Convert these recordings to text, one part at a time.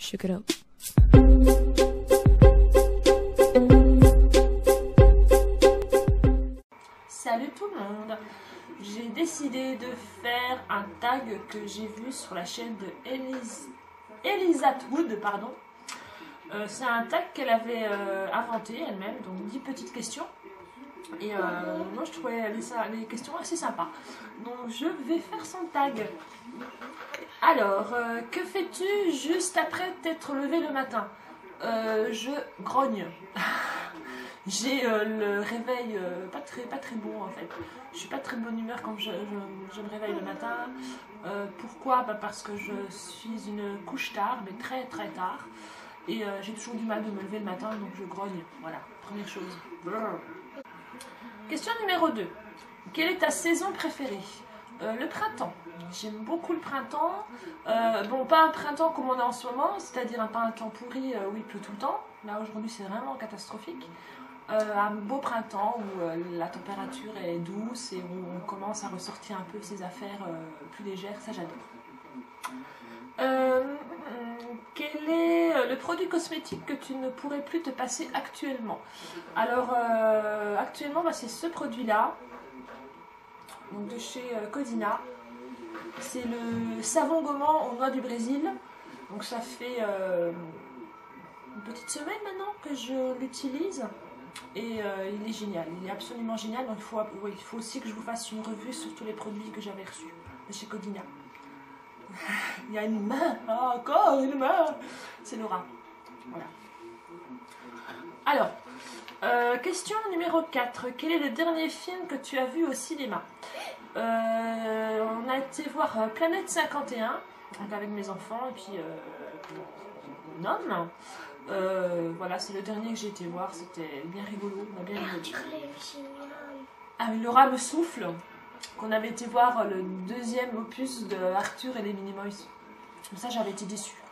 Shook it up. Salut tout le monde. J'ai décidé de faire un tag que j'ai vu sur la chaîne de Elisa Wood, pardon. C'est un tag qu'elle avait inventé elle-même, donc 10 petites questions. Et moi je trouvais les questions assez sympas. Donc je vais faire son tag. Alors, que fais-tu juste après t'être levé le matin? Je grogne. J'ai le réveil pas très bon en fait. Je suis pas très de bonne humeur quand je me réveille le matin. Pourquoi? Parce que je suis une couche tard, mais très très tard. Et j'ai toujours du mal de me lever le matin, donc je grogne. Voilà, première chose. Question numéro 2. Quelle est ta saison préférée? Le printemps. J'aime beaucoup le printemps. Bon, pas un printemps comme on a en ce moment, c'est-à-dire un printemps pourri où il pleut tout le temps. Là aujourd'hui c'est vraiment catastrophique. Un beau printemps où la température est douce et où on commence à ressortir un peu ses affaires plus légères, ça j'adore. Quel est le produit cosmétique que tu ne pourrais plus te passer actuellement? Alors actuellement c'est ce produit là, donc de chez Codina. C'est le savon gommant aux noix du Brésil. Donc ça fait une petite semaine maintenant que je l'utilise. Et il est génial, il est absolument génial. Donc il faut aussi que je vous fasse une revue sur tous les produits que j'avais reçus de chez Codina. Il y a une main, encore une main. C'est Laura. Voilà. Alors, question numéro 4. Quel est le dernier film que tu as vu au cinéma? On a été voir Planète 51 donc avec mes enfants et puis mon homme. Voilà, c'est le dernier que j'ai été voir, c'était bien rigolo, on a bien rigolé. Ah mais Laura me souffle qu'on avait été voir le deuxième opus de Arthur et les Minimoys. Comme ça j'avais été déçue.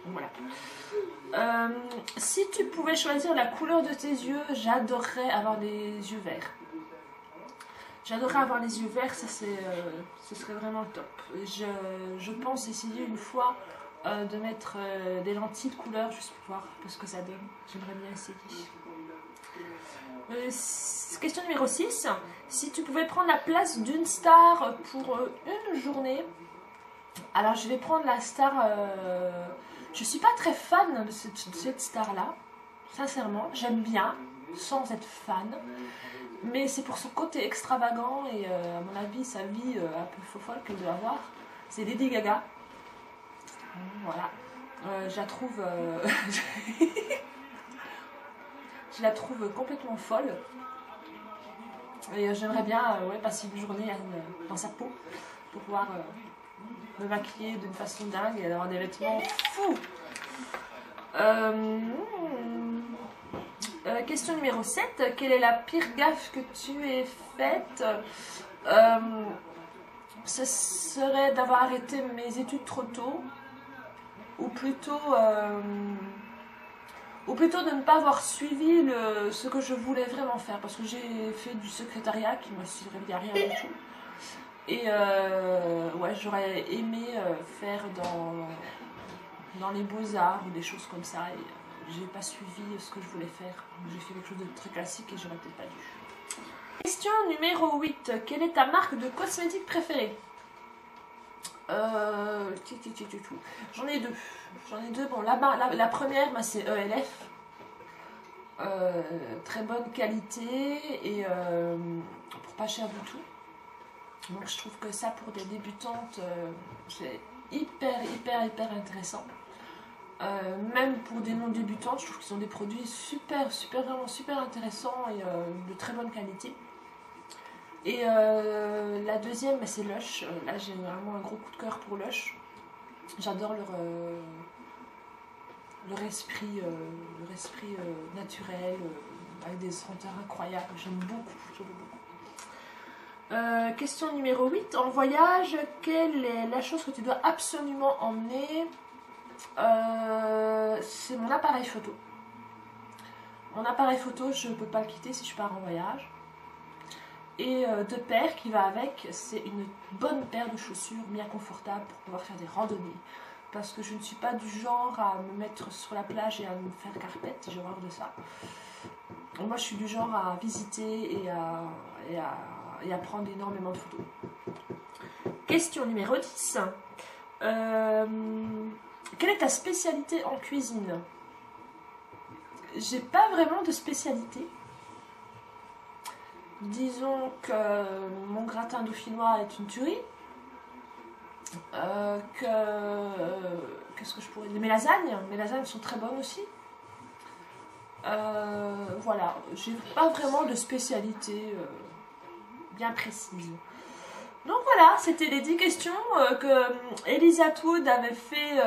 Donc voilà. Si tu pouvais choisir la couleur de tes yeux, j'adorerais avoir les yeux verts. J'adorerais avoir les yeux verts, ça ce serait vraiment top. Je pense essayer une fois de mettre des lentilles de couleur juste pour voir ce que ça donne. J'aimerais bien essayer. Question numéro 6. Si tu pouvais prendre la place d'une star pour une journée, alors je vais prendre la star... je suis pas très fan de cette star-là, sincèrement. J'aime bien, sans être fan. Mais c'est pour son côté extravagant et à mon avis sa vie un peu folle qu'elle doit avoir. C'est Lady Gaga. Voilà. Je la trouve je la trouve complètement folle. Et j'aimerais bien passer une journée dans sa peau pour pouvoir me maquiller d'une façon dingue et avoir des vêtements fous. Question numéro 7. Quelle est la pire gaffe que tu aies faite? Ce serait d'avoir arrêté mes études trop tôt, ou plutôt de ne pas avoir suivi ce que je voulais vraiment faire, parce que j'ai fait du secrétariat qui me servait à rien du tout. Et ouais, j'aurais aimé faire dans les beaux-arts ou des choses comme ça. Et, j'ai pas suivi ce que je voulais faire. J'ai fait quelque chose de très classique et j'aurais peut-être pas dû. Question numéro 8. Quelle est ta marque de cosmétiques préférée? J'en ai deux. Bon, la première, c'est ELF. Très bonne qualité et pour pas cher du tout. Donc je trouve que ça pour des débutantes, c'est hyper intéressant. Même pour des non-débutantes, je trouve qu'ils sont des produits vraiment super intéressants et de très bonne qualité. Et la deuxième, c'est Lush. Là, j'ai vraiment un gros coup de cœur pour Lush. J'adore leur esprit naturel, avec des senteurs incroyables. J'aime beaucoup. Question numéro 8. En voyage, quelle est la chose que tu dois absolument emmener? C'est mon appareil photo. Mon appareil photo, je ne peux pas le quitter si je pars en voyage. Et de paire qui va avec, c'est une bonne paire de chaussures bien confortable pour pouvoir faire des randonnées. parce que je ne suis pas du genre à me mettre sur la plage et à me faire carpette, j'ai horreur de ça. Moi je suis du genre à visiter et à prendre énormément de photos. Question numéro 10. Quelle est ta spécialité en cuisine? J'ai pas vraiment de spécialité. Disons que mon gratin dauphinois est une tuerie. Qu'est-ce que je pourrais dire? Mes lasagnes sont très bonnes aussi. Voilà, j'ai pas vraiment de spécialité bien précise. Donc voilà, c'était les 10 questions que Elisa Atwood avait fait,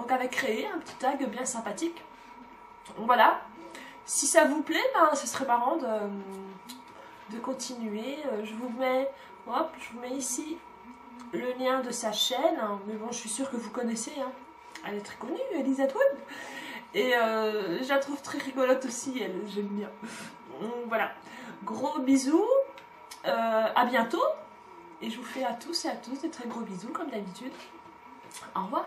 avait créé, un petit tag bien sympathique. Voilà, si ça vous plaît, ben, ce serait marrant de continuer. Je vous mets ici le lien de sa chaîne, mais bon, je suis sûre que vous connaissez, hein. Elle est très connue, Elisa Atwood, et je la trouve très rigolote aussi, elle, j'aime bien. Voilà, gros bisous, à bientôt, et je vous fais à tous et à toutes des très gros bisous comme d'habitude. Au revoir.